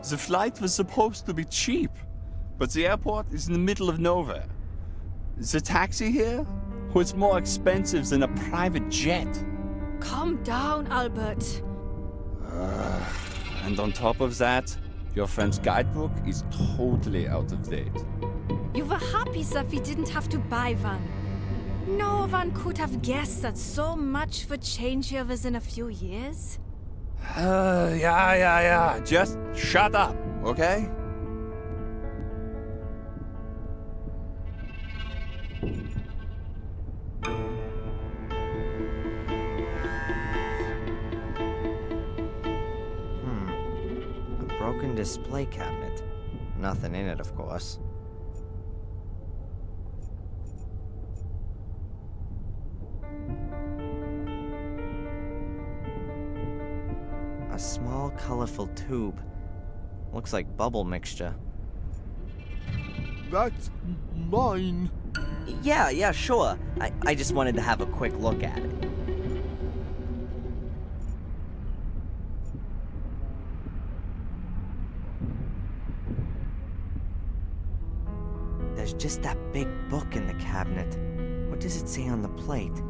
The flight was supposed to be cheap, but the airport is in the middle of nowhere. The taxi here was more expensive than a private jet. Calm down, Albert. And on top of that, your friend's guidebook is totally out of date. You were happy that we didn't have to buy one. No one could have guessed that so much would change here within a few years. Yeah. Just shut up, okay? A broken display cabinet. Nothing in it, of course. A small, colorful tube. Looks like bubble mixture. That's mine. Yeah, sure. I just wanted to have a quick look at it. There's just that big book in the cabinet. What does it say on the plate?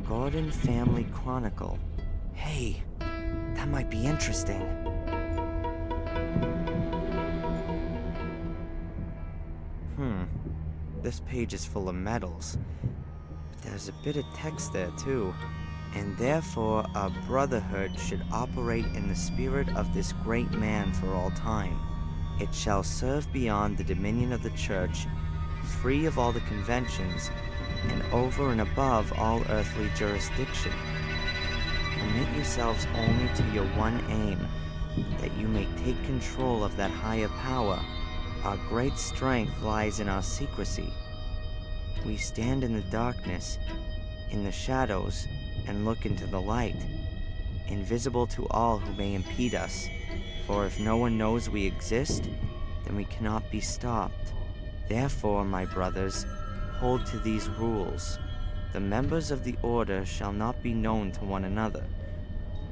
Gordon Family Chronicle. Hey, that might be interesting. This page is full of medals. But there's a bit of text there too. And therefore our brotherhood should operate in the spirit of this great man for all time. It shall serve beyond the dominion of the church, free of all the conventions, and over and above all earthly jurisdiction. Commit yourselves only to your one aim, that you may take control of that higher power. Our great strength lies in our secrecy. We stand in the darkness, in the shadows, and look into the light, invisible to all who may impede us. For if no one knows we exist, then we cannot be stopped. Therefore, my brothers, hold to these rules. The members of the order shall not be known to one another.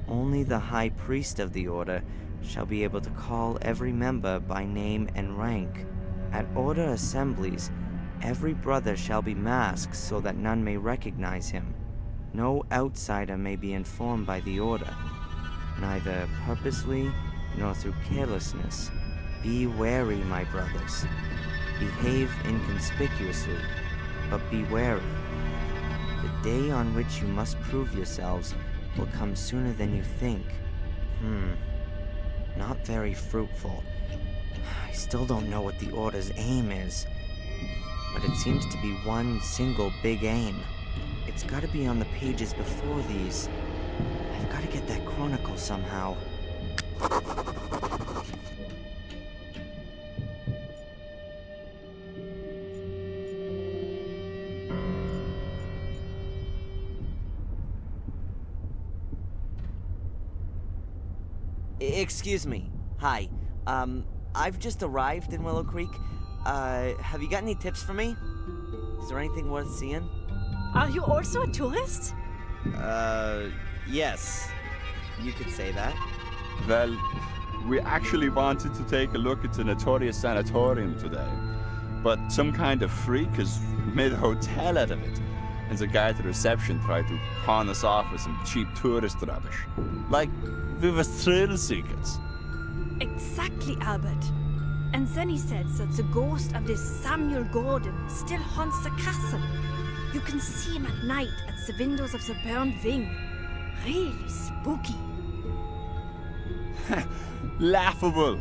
Only the high priest of the order shall be able to call every member by name and rank. At order assemblies, every brother shall be masked so that none may recognize him. No outsider may be informed by the order, neither purposely nor through carelessness. Be wary, my brothers. Behave inconspicuously, but be wary. The day on which you must prove yourselves will come sooner than you think. Not very fruitful. I still don't know what the Order's aim is, but it seems to be one single big aim. It's gotta be on the pages before these. I've gotta get that chronicle somehow. Excuse me. Hi. I've just arrived in Willow Creek. Have you got any tips for me? Is there anything worth seeing? Are you also a tourist? Yes. You could say that. Well, we actually wanted to take a look at the notorious sanatorium today, but some kind of freak has made a hotel out of it, and the guy at the reception tried to pawn us off with some cheap tourist rubbish. Like we were thrill seekers. Exactly, Albert. And then he said that the ghost of this Samuel Gordon still haunts the castle. You can see him at night at the windows of the burned wing. Really spooky. Laughable.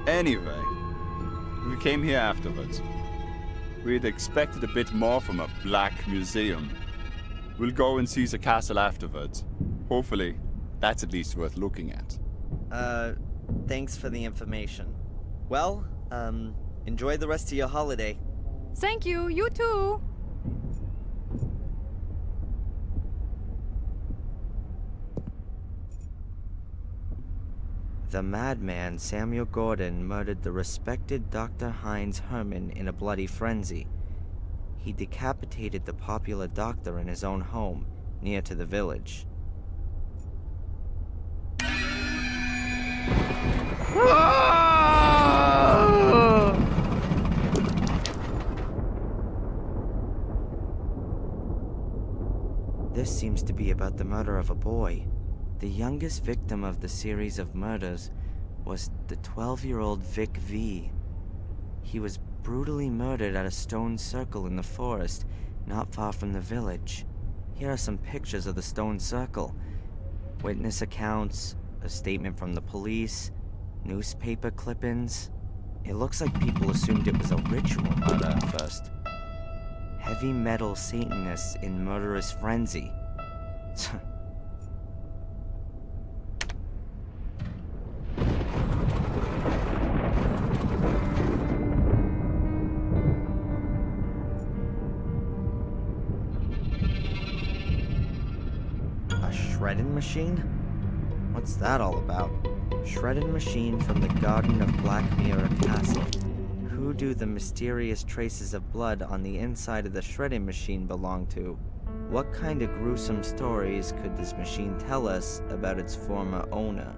Anyway, we came here afterwards. We'd expected a bit more from a black museum. We'll go and see the castle afterwards. Hopefully, that's at least worth looking at. Thanks for the information. Well, enjoy the rest of your holiday. Thank you, you too. The madman Samuel Gordon murdered the respected Dr. Heinz Herman in a bloody frenzy. He decapitated the popular doctor in his own home, near to the village. Ah! to be about the murder of a boy. The youngest victim of the series of murders was the 12-year-old Vic V. He was brutally murdered at a stone circle in the forest, not far from the village. Here are some pictures of the stone circle. Witness accounts, a statement from the police, newspaper clippings. It looks like people assumed it was a ritual murder at first. Heavy metal Satanists in murderous frenzy. A shredding machine? What's that all about? Shredding machine from the garden of Black Mirror Castle. Who do the mysterious traces of blood on the inside of the shredding machine belong to? What kind of gruesome stories could this machine tell us about its former owner?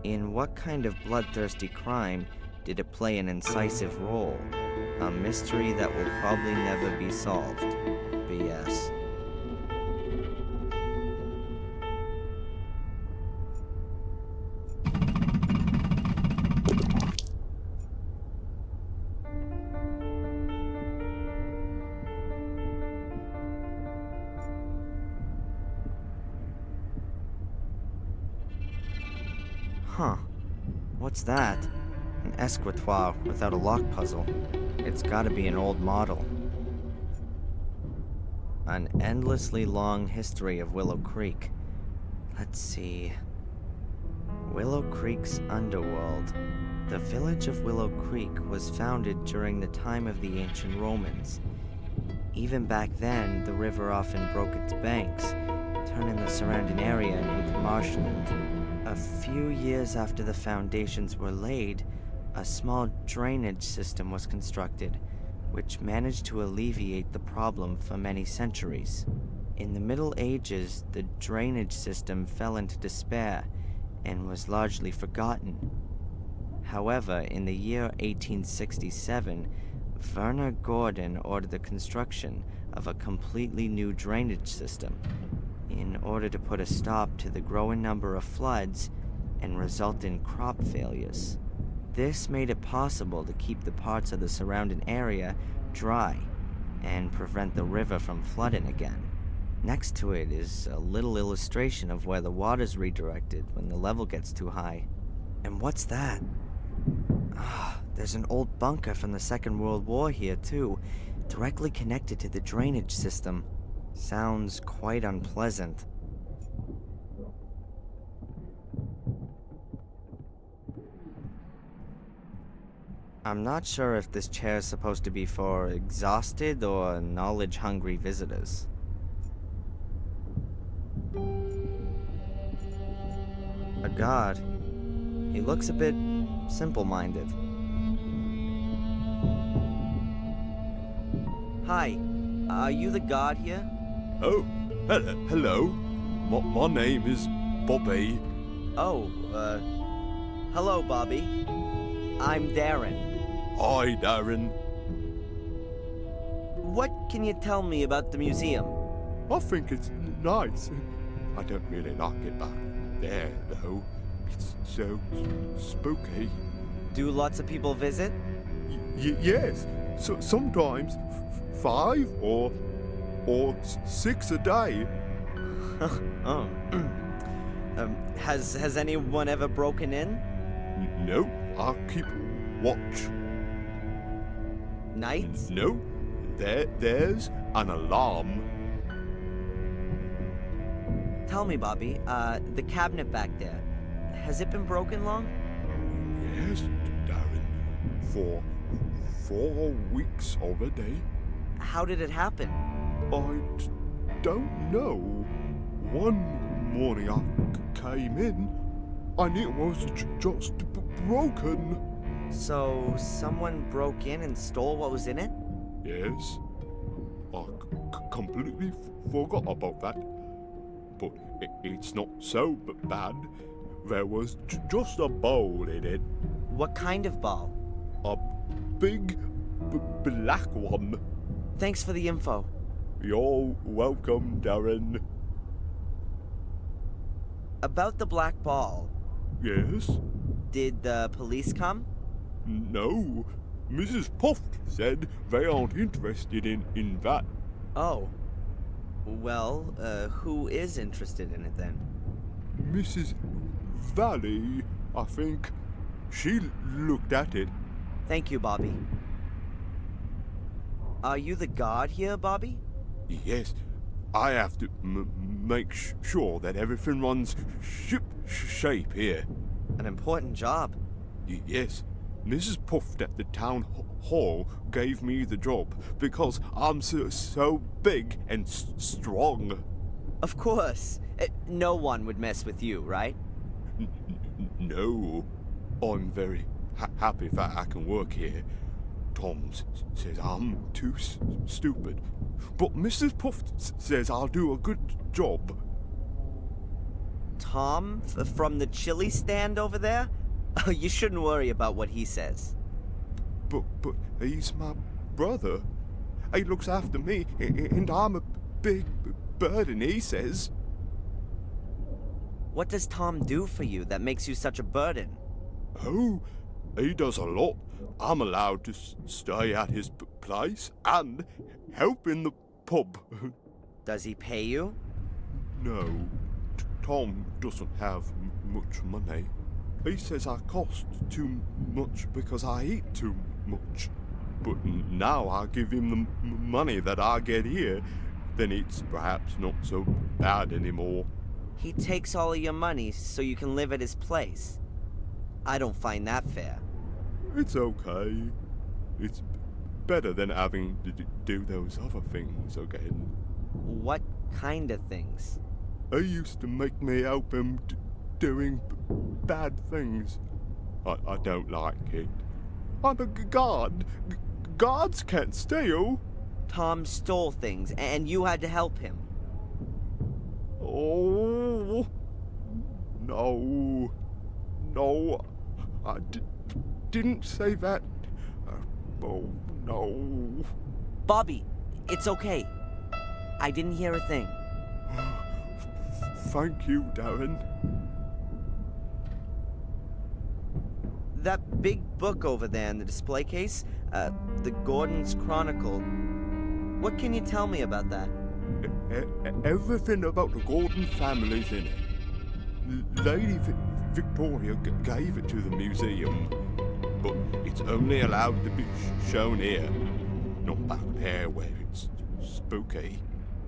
In what kind of bloodthirsty crime did it play an incisive role? A mystery that will probably never be solved. BS. Huh. What's that? An escritoire without a lock puzzle. It's gotta be an old model. An endlessly long history of Willow Creek. Let's see. Willow Creek's underworld. The village of Willow Creek was founded during the time of the ancient Romans. Even back then, the river often broke its banks, turning the surrounding area into marshland. A few years after the foundations were laid, a small drainage system was constructed, which managed to alleviate the problem for many centuries. In the Middle Ages, the drainage system fell into despair and was largely forgotten. However, in the year 1867, Werner Gordon ordered the construction of a completely new drainage system in order to put a stop to the growing number of floods and resultant crop failures. This made it possible to keep the parts of the surrounding area dry and prevent the river from flooding again. Next to it is a little illustration of where the water's redirected when the level gets too high. And what's that? There's an old bunker from the Second World War here too, directly connected to the drainage system. Sounds quite unpleasant. I'm not sure if this chair is supposed to be for exhausted or knowledge-hungry visitors. A guard. He looks a bit simple-minded. Hi, are you the guard here? Oh, hello. My name is Bobby. Oh, hello, Bobby. I'm Darren. Hi, Darren. What can you tell me about the museum? I think it's nice. I don't really like it back there, though. It's so spooky. Do lots of people visit? Yes. So sometimes 5 or 6 a day. Oh. Has anyone ever broken in? No, I keep watch. Nights? No, there's an alarm. Tell me, Bobby, the cabinet back there, has it been broken long? Yes, Darren. For 4 weeks already. How did it happen? I don't know. One morning I came in and it was just broken. So, someone broke in and stole what was in it? Yes. I completely forgot about that. But it's not so bad. There was just a bowl in it. What kind of ball? A big black one. Thanks for the info. You're welcome, Darren. About the black ball, Yes? did the police come? No. Mrs. Puff said they aren't interested in that. Oh. Well, who is interested in it then? Mrs. Valley, I think. She looked at it. Thank you, Bobby. Are you the guard here, Bobby? Yes, I have to make sure that everything runs shape here. An important job. Yes, Mrs. Puff at the town hall gave me the job because I'm so big and strong. Of course. No one would mess with you, right? No, I'm very happy that I can work here. Tom says I'm too stupid, but Mrs. Puff says I'll do a good job. Tom, from the chili stand over there? Oh, you shouldn't worry about what he says. But he's my brother. He looks after me, and I'm a big burden, he says. What does Tom do for you that makes you such a burden? Oh, he does a lot. I'm allowed to stay at his place and help in the pub. Does he pay you? No, Tom doesn't have much money. He says I cost too much because I eat too much. But now I give him the money that I get here, then it's perhaps not so bad anymore. He takes all of your money so you can live at his place. I don't find that fair. It's okay. It's better than having to do those other things again. What kind of things? He used to make me help him doing bad things. I don't like it. I'm a guard. Guards can't steal. Tom stole things and you had to help him. Oh, no. No, I didn't say that. Oh, no. Bobby, it's okay. I didn't hear a thing. Thank you, Darren. That big book over there in the display case, the Gordon's Chronicle. What can you tell me about that? Everything about the Gordon family's in it. Lady Victoria gave it to the museum, but it's only allowed to be shown here, not back there where it's spooky.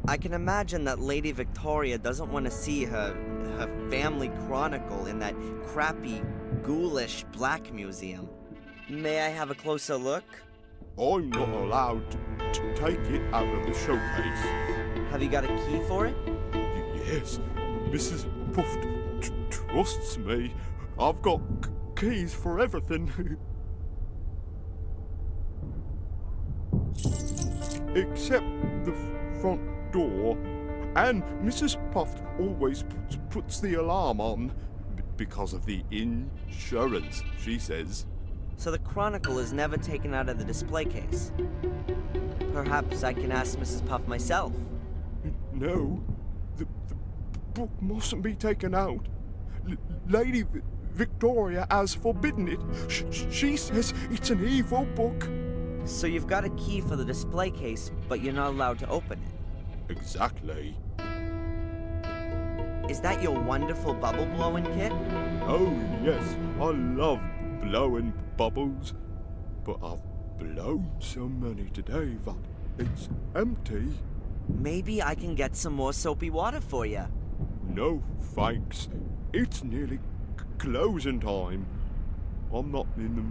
I can imagine that Lady Victoria doesn't want to see her family chronicle in that crappy, ghoulish black museum. May I have a closer look? I'm not allowed to take it out of the showcase. Have you got a key for it? Yes, Mrs. Puff trusts me. I've got keys for everything. Except the front door. And Mrs. Puff always puts the alarm on because of the insurance, she says. So the chronicle is never taken out of the display case. Perhaps I can ask Mrs. Puff myself. No, the book mustn't be taken out. Lady Victoria has forbidden it. She says it's an evil book. So you've got a key for the display case, but you're not allowed to open it. Exactly. Is that your wonderful bubble blowing kit? Oh yes, I love blowing bubbles. But I've blown so many today that it's empty. Maybe I can get some more soapy water for you. No, thanks. It's nearly closing time. I'm not in the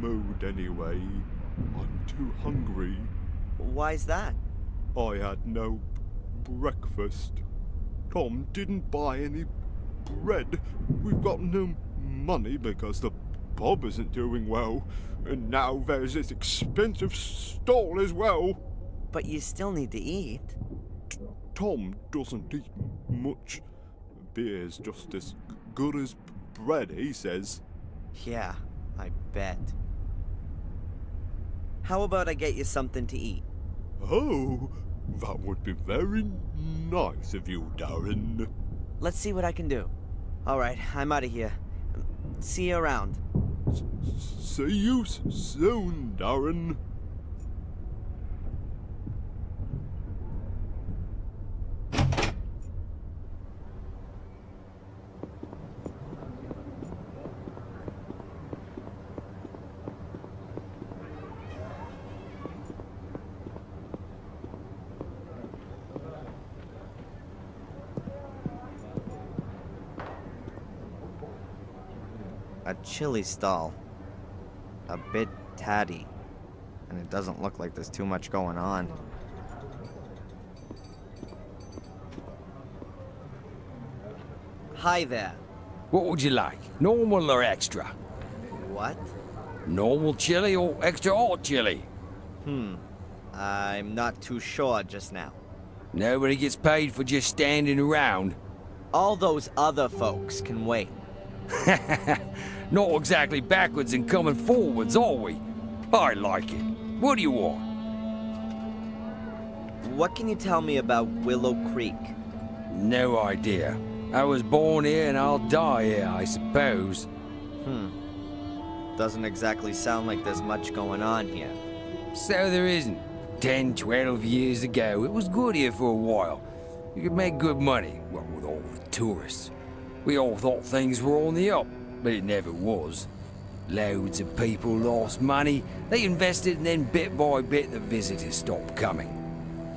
mood anyway. I'm too hungry. Why's that? I had no breakfast. Tom didn't buy any bread. We've got no money because the pub isn't doing well. And now there's this expensive stall as well. But you still need to eat. Tom doesn't eat much. Beer's just as good as bread, he says. Yeah, I bet. How about I get you something to eat? Oh, that would be very nice of you, Darren. Let's see what I can do. Alright, I'm out of here. See you around. See you soon, Darren. A chili stall. A bit tatty. And it doesn't look like there's too much going on. Hi there. What would you like? Normal or extra? What? Normal chili or extra hot chili? I'm not too sure just now. Nobody gets paid for just standing around. All those other folks can wait. Not exactly backwards and coming forwards, are we? I like it. What do you want? What can you tell me about Willow Creek? No idea. I was born here and I'll die here, I suppose. Doesn't exactly sound like there's much going on here. So there isn't. 10, 12 years ago, it was good here for a while. You could make good money, what with all the tourists. We all thought things were on the up, but it never was. Loads of people lost money, they invested, and then bit by bit the visitors stopped coming.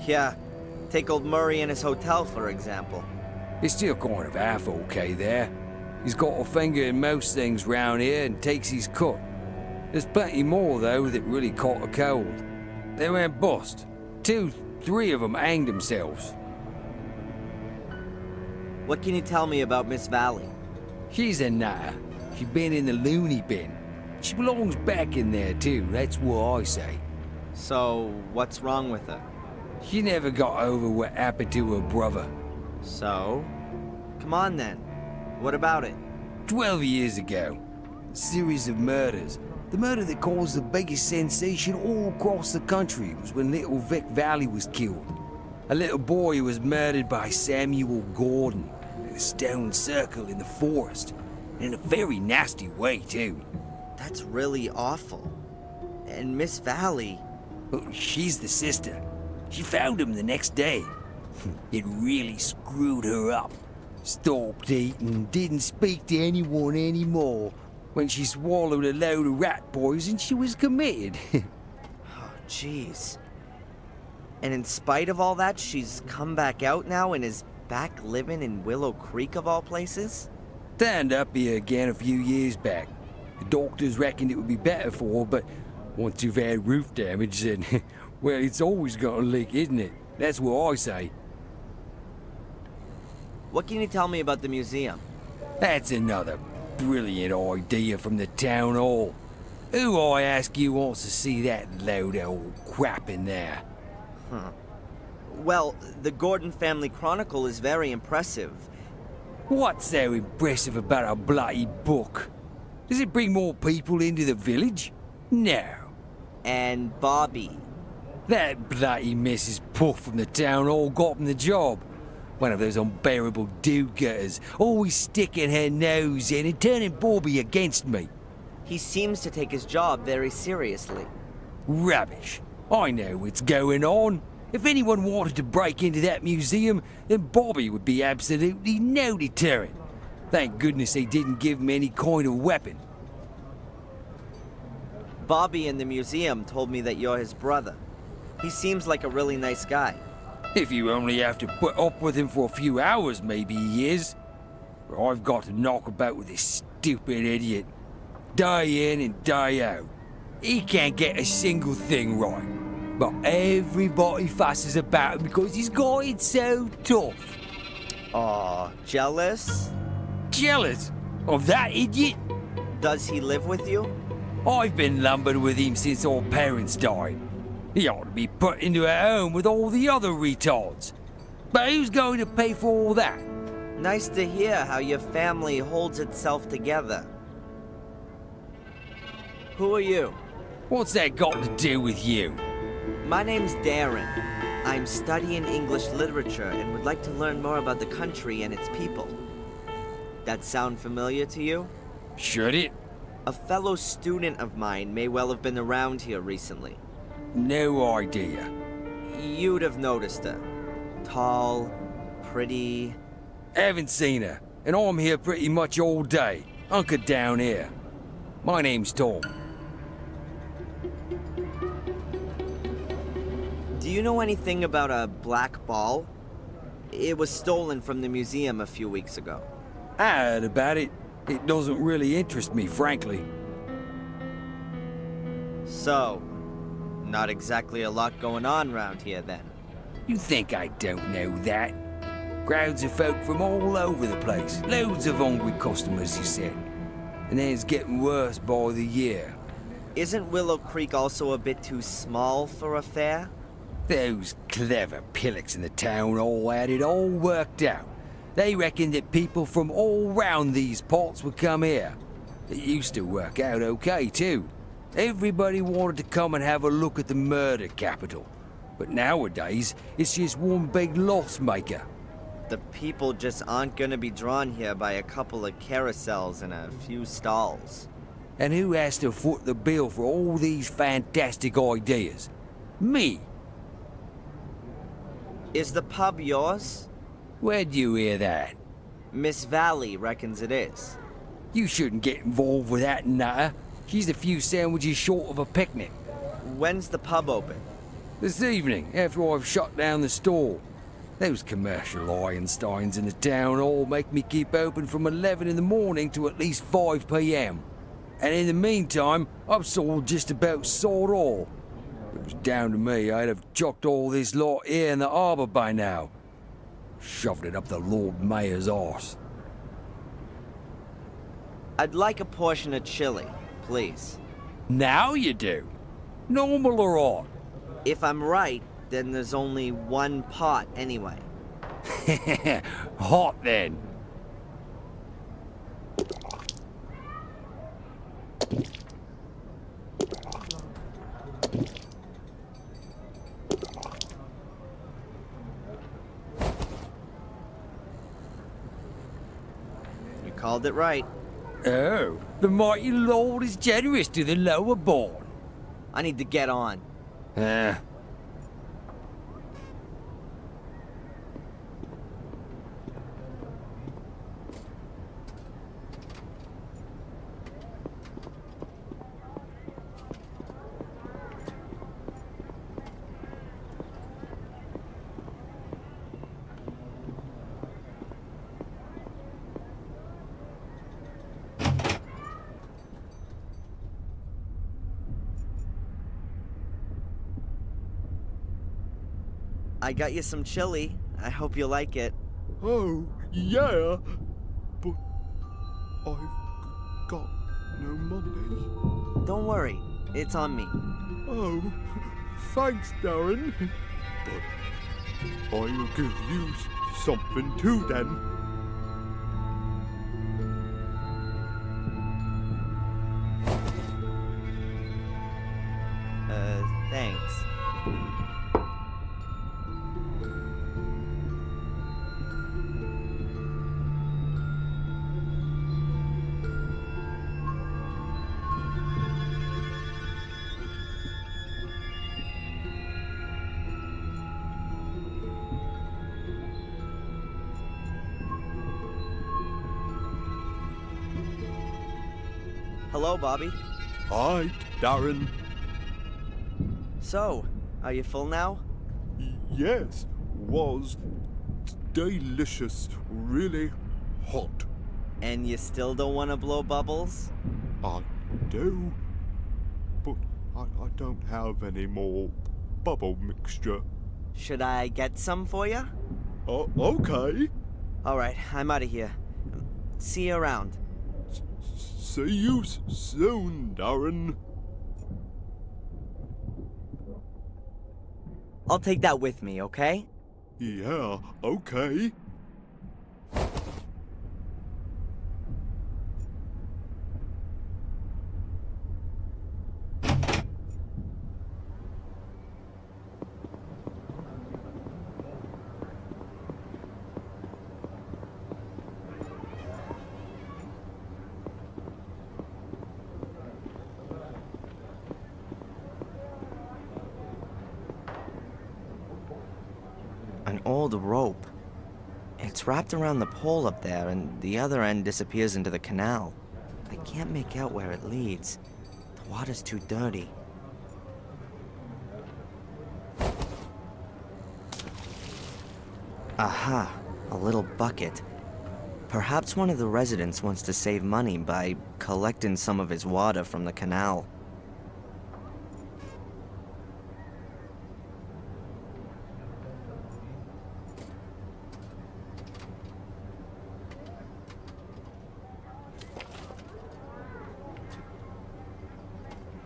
Yeah, take old Murray and his hotel, for example. It's still kind of half okay there. He's got a finger in most things round here and takes his cut. There's plenty more, though, that really caught a cold. They went bust. 2, 3 of them hanged themselves. What can you tell me about Miss Valley? She's a nutter. She's been in the loony bin. She belongs back in there, too, that's what I say. So, what's wrong with her? She never got over what happened to her brother. So? Come on then. What about it? 12 years ago. A series of murders. The murder that caused the biggest sensation all across the country was when little Vic Valley was killed. A little boy was murdered by Samuel Gordon in a stone circle in the forest. In a very nasty way, too. That's really awful. And Miss Valley... Oh, she's the sister. She found him the next day. It really screwed her up. Stopped eating, didn't speak to anyone anymore. When she swallowed a load of rat poison, she was committed. Oh, jeez. And in spite of all that, she's come back out now and is back living in Willow Creek of all places? Turned up here again a few years back. The doctors reckoned it would be better for her, but once you've had roof damage, then, well, it's always gonna leak, isn't it? That's what I say. What can you tell me about the museum? That's another brilliant idea from the town hall. Who, I ask you, wants to see that load of old crap in there? Well, the Gordon Family Chronicle is very impressive. What's so impressive about a bloody book? Does it bring more people into the village? No. And Bobby. That bloody Mrs. Puff from the town hall got him the job. One of those unbearable do-gooders, always sticking her nose in and turning Bobby against me. He seems to take his job very seriously. Rubbish. I know what's going on. If anyone wanted to break into that museum, then Bobby would be absolutely no deterrent. Thank goodness they didn't give him any kind of weapon. Bobby in the museum told me that you're his brother. He seems like a really nice guy. If you only have to put up with him for a few hours, maybe he is. But I've got to knock about with this stupid idiot. Day in and day out. He can't get a single thing right. But everybody fusses about him because he's got it so tough. Aw, jealous? Jealous of that idiot? Does he live with you? I've been lumbered with him since our parents died. He ought to be put into a home with all the other retards. But who's going to pay for all that? Nice to hear how your family holds itself together. Who are you? What's that got to do with you? My name's Darren. I'm studying English literature and would like to learn more about the country and its people. that sound familiar to you? Should it? A fellow student of mine may well have been around here recently. No idea. You'd have noticed her. Tall, pretty... Haven't seen her, and I'm here pretty much all day, hunkered down here. My name's Tom. Do you know anything about a black ball? It was stolen from the museum a few weeks ago. I heard about it. It doesn't really interest me, frankly. So, not exactly a lot going on around here then. You think I don't know that? Crowds of folk from all over the place. Loads of hungry customers, you said. And then it's getting worse by the year. Isn't Willow Creek also a bit too small for a fair? Those clever pillocks in the town all had it all worked out. They reckoned that people from all round these parts would come here. It used to work out okay, too. Everybody wanted to come and have a look at the murder capital. But nowadays, it's just one big loss maker. The people just aren't gonna be drawn here by a couple of carousels and a few stalls. And who has to foot the bill for all these fantastic ideas? Me. Is the pub yours? Where'd you hear that? Miss Valley reckons it is. You shouldn't get involved with that nutter. She's a few sandwiches short of a picnic. When's the pub open? This evening, after I've shut down the store. Those commercial Einsteins in the town all make me keep open from 11 in the morning to at least 5 p.m. And in the meantime, I've sold just about sod all. If it was down to me, I'd have chucked all this lot here in the harbour by now. Shoved it up the Lord Mayor's arse. I'd like a portion of chili, please. Now you do. Normal or odd? If I'm right, then there's only one pot anyway. Hot then. You called it right. Oh, the mighty Lord is generous to the lower born. I need to get on. I got you some chili. I hope you like it. Oh, yeah, but I've got no money. Don't worry, it's on me. Oh, thanks, Darren. But I'll give you something too then. Thanks. Hello, Bobby. Hi, Darren. So, are you full now? Yes, was delicious, really hot. And you still don't want to blow bubbles? I do, but I don't have any more bubble mixture. Should I get some for you? Oh, okay. Alright, I'm out of here. See you around. See you soon, Darren. I'll take that with me, okay? Yeah, okay. follow the rope. It's wrapped around the pole up there, and the other end disappears into the canal. I can't make out where it leads. The water's too dirty. Aha, a little bucket. Perhaps one of the residents wants to save money by collecting some of his water from the canal.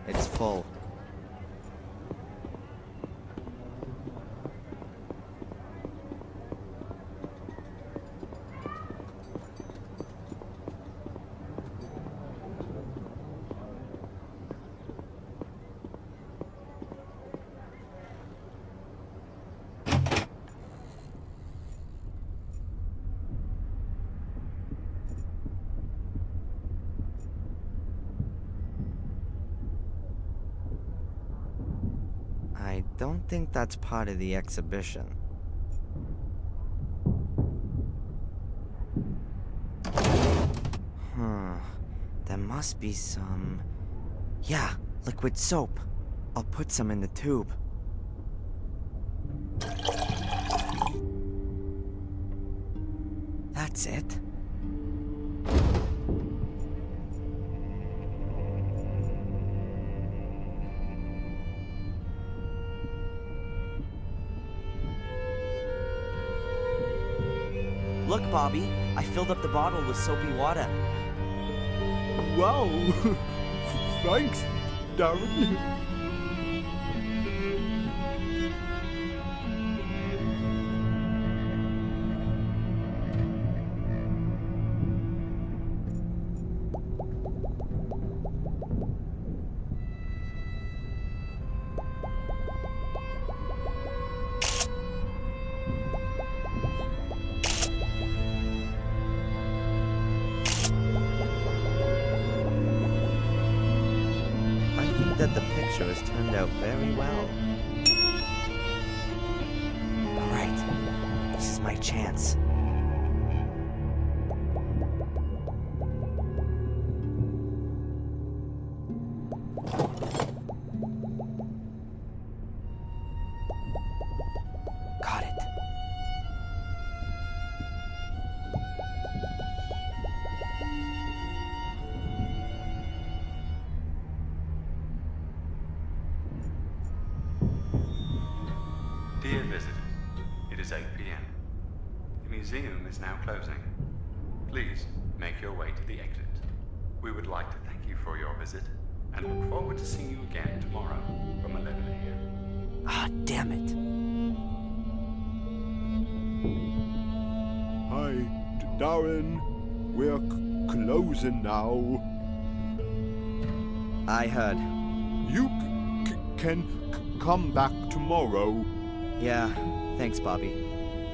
It's full. I don't think that's part of the exhibition. There must be some... Yeah, liquid soap. I'll put some in the tube. That's it. Look, Bobby, I filled up the bottle with soapy water. Wow! Thanks, Darren. That the picture has turned out very well. Alright, this is my chance. Got it. Dear visitors, it is 8 p.m. The museum is now closing. Please make your way to the exit. We would like to thank you for your visit and look forward to seeing you again tomorrow from 11 a.m. Ah, damn it. Hi, Darren. We're closing now. I heard. You can come back tomorrow. Yeah, thanks, Bobby.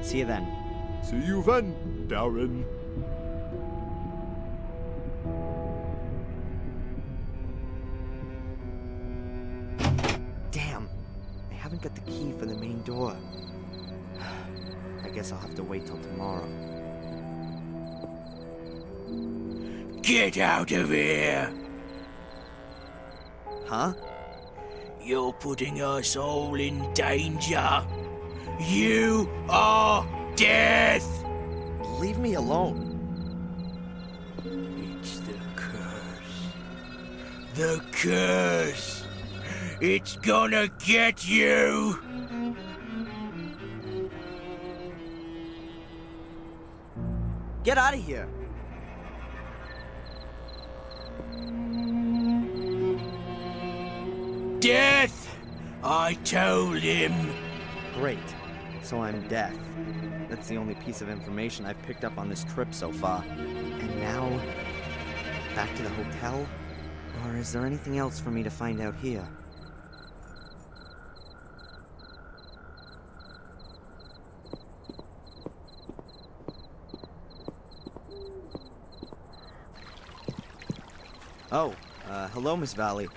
See you then. See you then, Darren. Damn, I haven't got the key for the main door. I guess I'll have to wait till tomorrow. Get out of here! Huh? You're putting us all in danger. You are death! Leave me alone. It's the curse. The curse! It's gonna get you! Get out of here. Death! I told him. Great. So I'm deaf. That's the only piece of information I've picked up on this trip so far. And now, back to the hotel? Or is there anything else for me to find out here? Oh, hello, Miss Valley.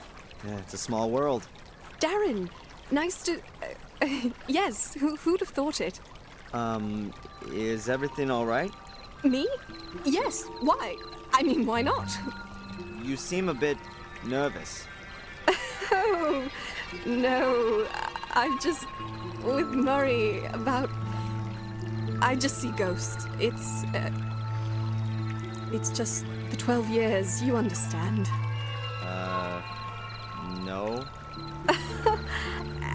It's a small world. Darren, nice to... yes, who'd have thought it? Is everything all right? Me? Yes. Why? I mean, why not? You seem a bit nervous. Oh, no. I'm just with Murray about... I just see ghosts. It's just the 12 years, you understand. No.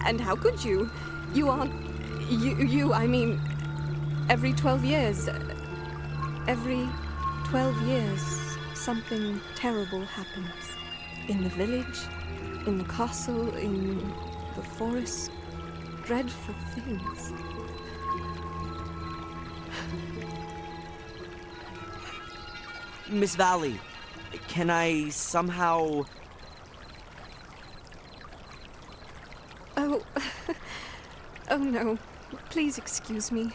And how could you? You aren't... I mean, every 12 years... Every 12 years, something terrible happens. In the village, in the castle, in the forest. Dreadful things. Miss Valley, can I somehow... Oh... oh no. Please excuse me.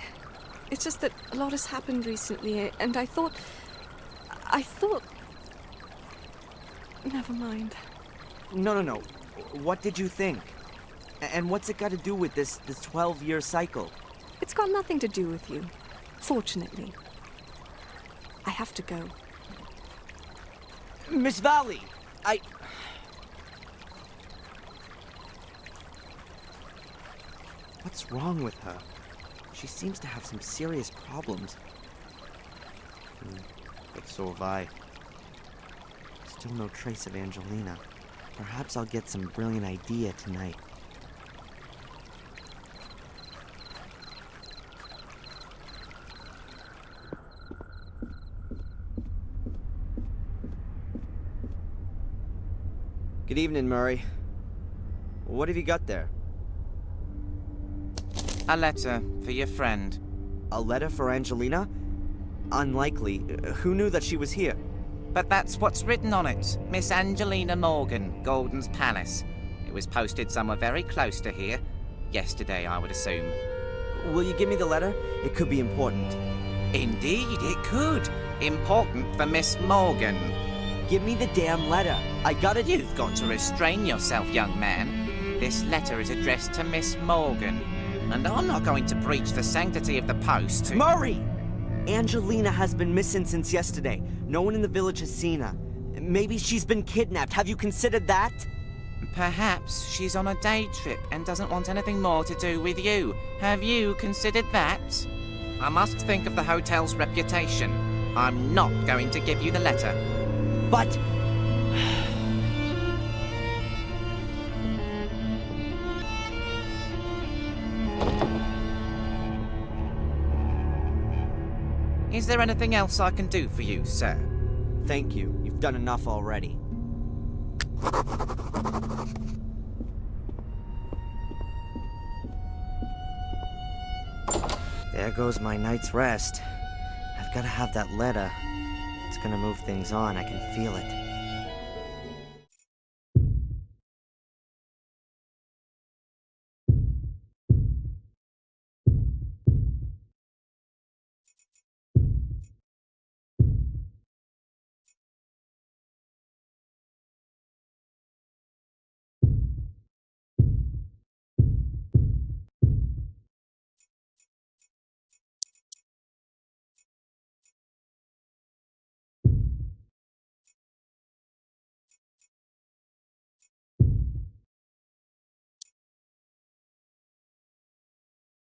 It's just that a lot has happened recently, and I thought... Never mind. No. What did you think? And what's it got to do with this 12-year cycle? It's got nothing to do with you. Fortunately. I have to go. Miss Valley, What's wrong with her? She seems to have some serious problems. But so have I. Still no trace of Angelina. Perhaps I'll get some brilliant idea tonight. Good evening, Murray. What have you got there? A letter for your friend. A letter for Angelina? Unlikely. Who knew that she was here? But that's what's written on it. Miss Angelina Morgan, Golden's Palace. It was posted somewhere very close to here. Yesterday, I would assume. Will you give me the letter? It could be important. Indeed, it could. Important for Miss Morgan. Give me the damn letter. I got it. You've got to restrain yourself, young man. This letter is addressed to Miss Morgan. And I'm not going to breach the sanctity of the post to... Murray! Angelina has been missing since yesterday. No one in the village has seen her. Maybe she's been kidnapped. Have you considered that? Perhaps she's on a day trip and doesn't want anything more to do with you. Have you considered that? I must think of the hotel's reputation. I'm not going to give you the letter. But... Is there anything else I can do for you, sir? Thank you. You've done enough already. There goes my night's rest. I've got to have that letter. It's gonna move things on. I can feel it.